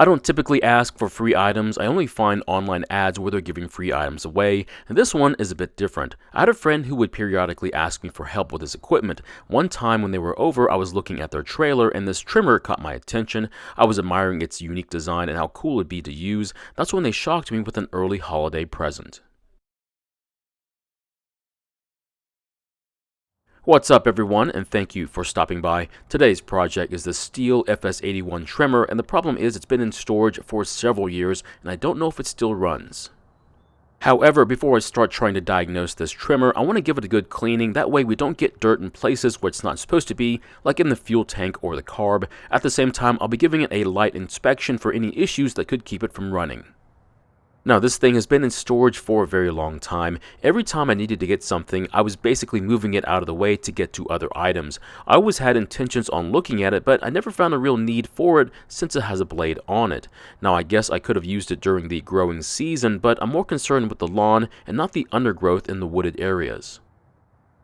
I don't typically ask for free items. I only find online ads where they're giving free items away, and this one is a bit different. I had a friend who would periodically ask me for help with his equipment. One time when they were over, I was looking at their trailer and this trimmer caught my attention. I was admiring its unique design and how cool it'd be to use. That's when they shocked me with an early holiday present. What's up everyone, and thank you for stopping by. Today's project is the Stihl FS81 trimmer, and the problem is it's been in storage for several years and I don't know if it still runs. However, before I start trying to diagnose this trimmer, I want to give it a good cleaning. That way we don't get dirt in places where it's not supposed to be, like in the fuel tank or the carb. At the same time, I'll be giving it a light inspection for any issues that could keep it from running. Now, this thing has been in storage for a very long time. Every time I needed to get something, I was basically moving it out of the way to get to other items. I always had intentions on looking at it, but I never found a real need for it since it has a blade on it. Now, I guess I could have used it during the growing season, but I'm more concerned with the lawn and not the undergrowth in the wooded areas.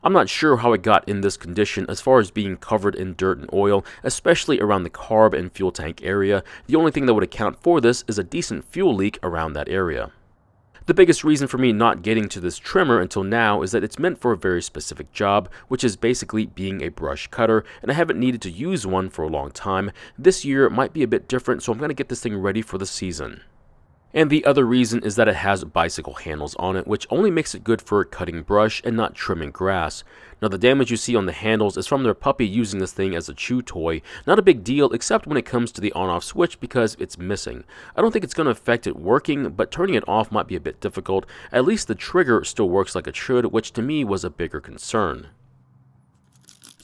I'm not sure how it got in this condition as far as being covered in dirt and oil, especially around the carb and fuel tank area. The only thing that would account for this is a decent fuel leak around that area. The biggest reason for me not getting to this trimmer until now is that it's meant for a very specific job, which is basically being a brush cutter, and I haven't needed to use one for a long time. This year might be a bit different, so I'm going to get this thing ready for the season. And the other reason is that it has bicycle handles on it, which only makes it good for cutting brush and not trimming grass. Now, the damage you see on the handles is from their puppy using this thing as a chew toy. Not a big deal, except when it comes to the on-off switch because it's missing. I don't think it's going to affect it working, but turning it off might be a bit difficult. At least the trigger still works like it should, which to me was a bigger concern.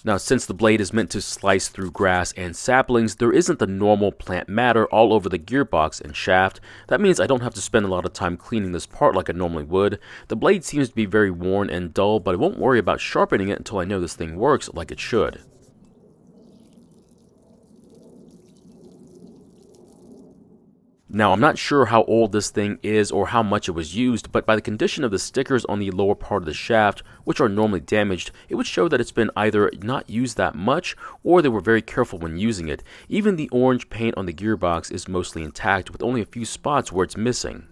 Now, since the blade is meant to slice through grass and saplings, there isn't the normal plant matter all over the gearbox and shaft. That means I don't have to spend a lot of time cleaning this part like I normally would. The blade seems to be very worn and dull, but I won't worry about sharpening it until I know this thing works like it should. Now, I'm not sure how old this thing is or how much it was used, but by the condition of the stickers on the lower part of the shaft, which are normally damaged, it would show that it's been either not used that much or they were very careful when using it. Even the orange paint on the gearbox is mostly intact with only a few spots where it's missing.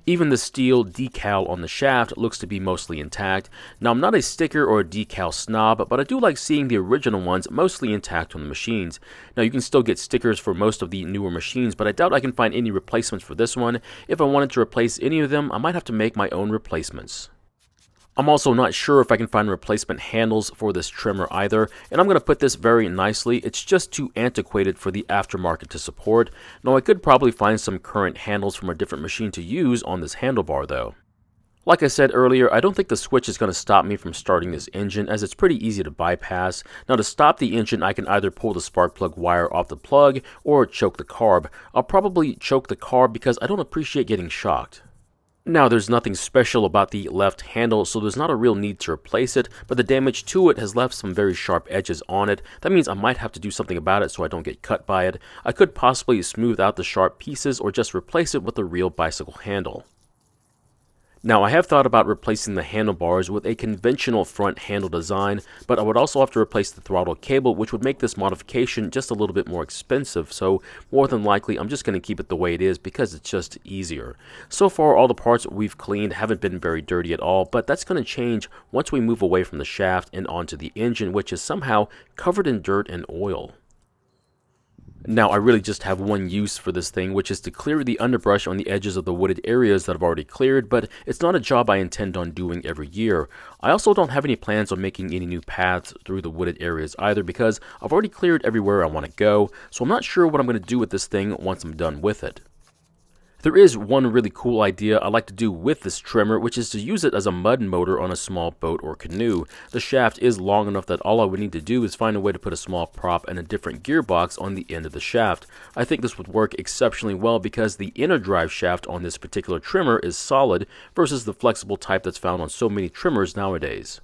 Even the steel decal on the shaft looks to be mostly intact. Now, I'm not a sticker or a decal snob, but I do like seeing the original ones mostly intact on the machines. Now, you can still get stickers for most of the newer machines, but I doubt I can find any replacements for this one. If I wanted to replace any of them, I might have to make my own replacements. I'm also not sure if I can find replacement handles for this trimmer either, and I'm going to put this very nicely. It's just too antiquated for the aftermarket to support. Now, I could probably find some current handles from a different machine to use on this handlebar though. Like I said earlier, I don't think the switch is going to stop me from starting this engine, as it's pretty easy to bypass. Now, to stop the engine, I can either pull the spark plug wire off the plug or choke the carb. I'll probably choke the carb because I don't appreciate getting shocked. Now, there's nothing special about the left handle, so there's not a real need to replace it, but the damage to it has left some very sharp edges on it. That means I might have to do something about it so I don't get cut by it. I could possibly smooth out the sharp pieces or just replace it with a real bicycle handle. Now, I have thought about replacing the handlebars with a conventional front handle design, but I would also have to replace the throttle cable, which would make this modification just a little bit more expensive, so more than likely I'm just going to keep it the way it is because it's just easier. So far, all the parts we've cleaned haven't been very dirty at all, but that's going to change once we move away from the shaft and onto the engine, which is somehow covered in dirt and oil. Now, I really just have one use for this thing, which is to clear the underbrush on the edges of the wooded areas that I've already cleared, but it's not a job I intend on doing every year. I also don't have any plans on making any new paths through the wooded areas either because I've already cleared everywhere I want to go, so I'm not sure what I'm going to do with this thing once I'm done with it. There is one really cool idea I like to do with this trimmer, which is to use it as a mud motor on a small boat or canoe. The shaft is long enough that all I would need to do is find a way to put a small prop and a different gearbox on the end of the shaft. I think this would work exceptionally well because the inner drive shaft on this particular trimmer is solid versus the flexible type that's found on so many trimmers nowadays.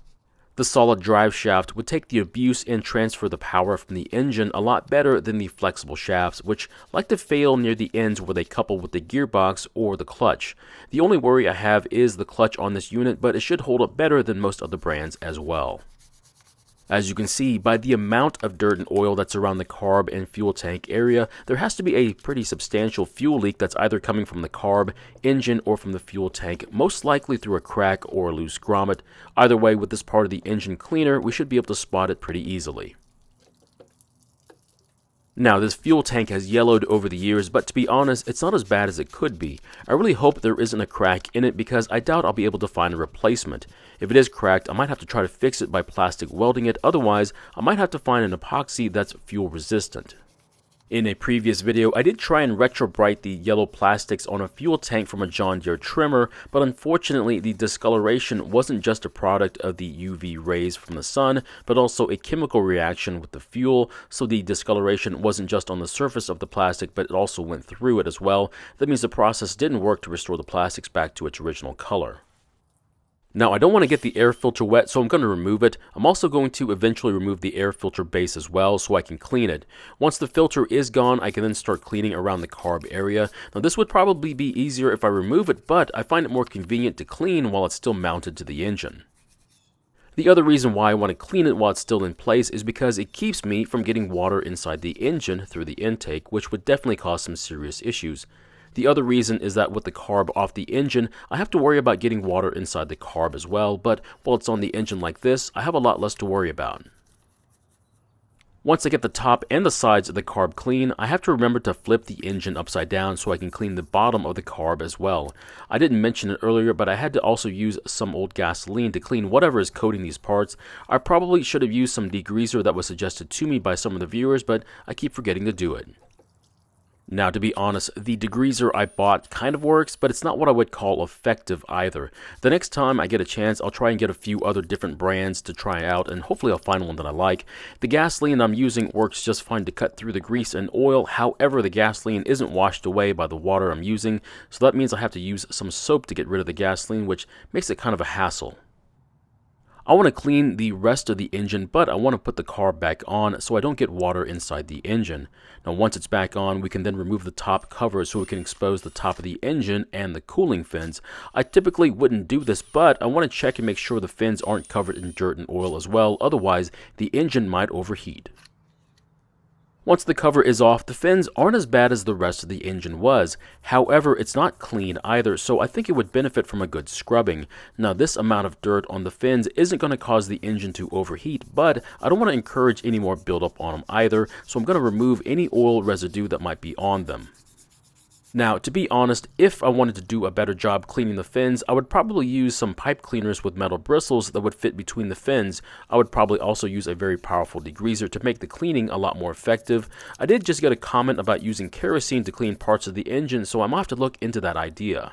The solid drive shaft would take the abuse and transfer the power from the engine a lot better than the flexible shafts, which like to fail near the ends where they couple with the gearbox or the clutch. The only worry I have is the clutch on this unit, but it should hold up better than most other brands as well. As you can see, by the amount of dirt and oil that's around the carb and fuel tank area, there has to be a pretty substantial fuel leak that's either coming from the carb, engine, or from the fuel tank, most likely through a crack or a loose grommet. Either way, with this part of the engine cleaner, we should be able to spot it pretty easily. Now, this fuel tank has yellowed over the years, but to be honest, it's not as bad as it could be. I really hope there isn't a crack in it because I doubt I'll be able to find a replacement. If it is cracked, I might have to try to fix it by plastic welding it, otherwise I might have to find an epoxy that's fuel resistant. In a previous video, I did try and retrobrite the yellow plastics on a fuel tank from a John Deere trimmer, but unfortunately the discoloration wasn't just a product of the UV rays from the sun, but also a chemical reaction with the fuel, so the discoloration wasn't just on the surface of the plastic, but it also went through it as well. That means the process didn't work to restore the plastics back to its original color. Now, I don't want to get the air filter wet, so I'm going to remove it. I'm also going to eventually remove the air filter base as well so I can clean it. Once the filter is gone, I can then start cleaning around the carb area. Now, this would probably be easier if I remove it, but I find it more convenient to clean while it's still mounted to the engine. The other reason why I want to clean it while it's still in place is because it keeps me from getting water inside the engine through the intake, which would definitely cause some serious issues. The other reason is that with the carb off the engine, I have to worry about getting water inside the carb as well, but while it's on the engine like this, I have a lot less to worry about. Once I get the top and the sides of the carb clean, I have to remember to flip the engine upside down so I can clean the bottom of the carb as well. I didn't mention it earlier, but I had to also use some old gasoline to clean whatever is coating these parts. I probably should have used some degreaser that was suggested to me by some of the viewers, but I keep forgetting to do it. Now, to be honest, the degreaser I bought kind of works, but it's not what I would call effective either. The next time I get a chance, I'll try and get a few other different brands to try out, and hopefully I'll find one that I like. The gasoline I'm using works just fine to cut through the grease and oil, however the gasoline isn't washed away by the water I'm using, so that means I have to use some soap to get rid of the gasoline, which makes it kind of a hassle. I want to clean the rest of the engine, but I want to put the carb back on so I don't get water inside the engine. Now, once it's back on, we can then remove the top cover so we can expose the top of the engine and the cooling fins. I typically wouldn't do this, but I want to check and make sure the fins aren't covered in dirt and oil as well, otherwise the engine might overheat. Once the cover is off, the fins aren't as bad as the rest of the engine was. However, it's not clean either, so I think it would benefit from a good scrubbing. Now, this amount of dirt on the fins isn't going to cause the engine to overheat, but I don't want to encourage any more buildup on them either, so I'm going to remove any oil residue that might be on them. Now, to be honest, if I wanted to do a better job cleaning the fins, I would probably use some pipe cleaners with metal bristles that would fit between the fins. I would probably also use a very powerful degreaser to make the cleaning a lot more effective. I did just get a comment about using kerosene to clean parts of the engine, so I might have to look into that idea.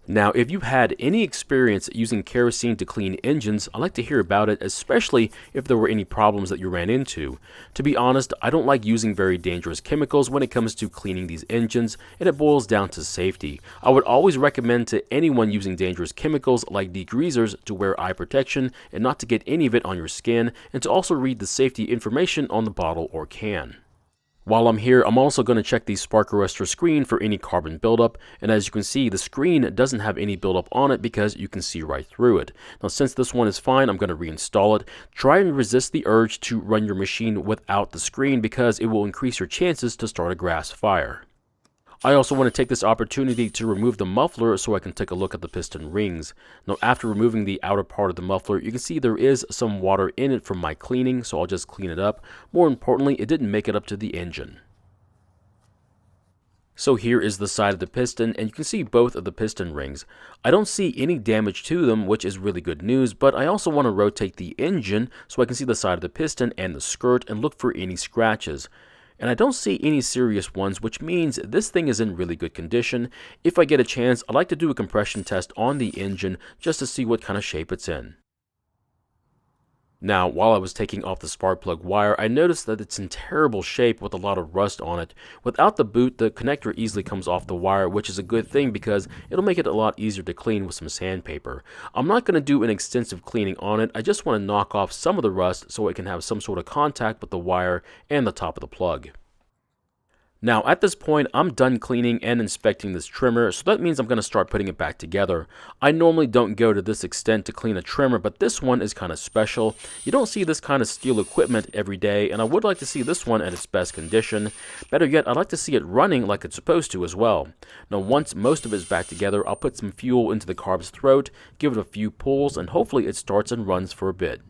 Now, if you've had any experience using kerosene to clean engines, I'd like to hear about it, especially if there were any problems that you ran into. To be honest, I don't like using very dangerous chemicals when it comes to cleaning these engines, and it boils down to safety. I would always recommend to anyone using dangerous chemicals like degreasers to wear eye protection and not to get any of it on your skin, and to also read the safety information on the bottle or can. While I'm here, I'm also going to check the spark arrestor screen for any carbon buildup, and as you can see, the screen doesn't have any buildup on it because you can see right through it. Now, since this one is fine, I'm going to reinstall it. Try and resist the urge to run your machine without the screen because it will increase your chances to start a grass fire. I also want to take this opportunity to remove the muffler so I can take a look at the piston rings. Now, after removing the outer part of the muffler, you can see there is some water in it from my cleaning, so I'll just clean it up. More importantly, it didn't make it up to the engine. So here is the side of the piston, and you can see both of the piston rings. I don't see any damage to them, which is really good news, but I also want to rotate the engine so I can see the side of the piston and the skirt and look for any scratches. And I don't see any serious ones, which means this thing is in really good condition. If I get a chance, I'd like to do a compression test on the engine just to see what kind of shape it's in. Now, while I was taking off the spark plug wire, I noticed that it's in terrible shape with a lot of rust on it. Without the boot, the connector easily comes off the wire, which is a good thing because it'll make it a lot easier to clean with some sandpaper. I'm not going to do an extensive cleaning on it, I just want to knock off some of the rust so it can have some sort of contact with the wire and the top of the plug. Now, at this point, I'm done cleaning and inspecting this trimmer, so that means I'm going to start putting it back together. I normally don't go to this extent to clean a trimmer, but this one is kind of special. You don't see this kind of Stihl equipment every day, and I would like to see this one at its best condition. Better yet, I'd like to see it running like it's supposed to as well. Now, once most of it is back together, I'll put some fuel into the carb's throat, give it a few pulls, and hopefully it starts and runs for a bit.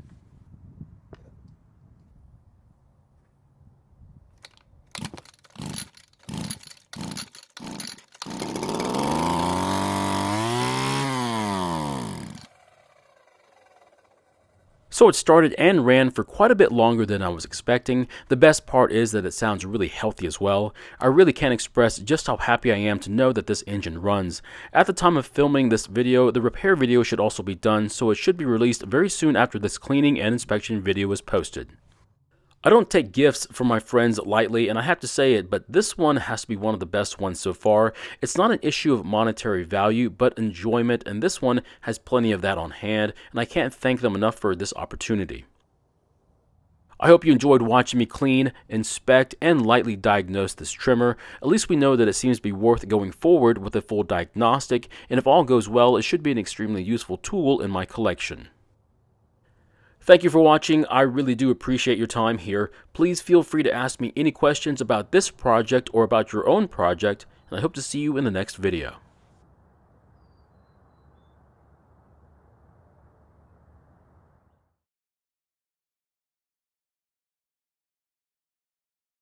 So it started and ran for quite a bit longer than I was expecting. The best part is that it sounds really healthy as well. I really can't express just how happy I am to know that this engine runs. At the time of filming this video, the repair video should also be done, so it should be released very soon after this cleaning and inspection video is posted. I don't take gifts from my friends lightly, and I have to say it, but this one has to be one of the best ones so far. It's not an issue of monetary value, but enjoyment, and this one has plenty of that on hand, and I can't thank them enough for this opportunity. I hope you enjoyed watching me clean, inspect, and lightly diagnose this trimmer. At least we know that it seems to be worth going forward with a full diagnostic, and if all goes well, it should be an extremely useful tool in my collection. Thank you for watching. I really do appreciate your time here. Please feel free to ask me any questions about this project or about your own project, and I hope to see you in the next video.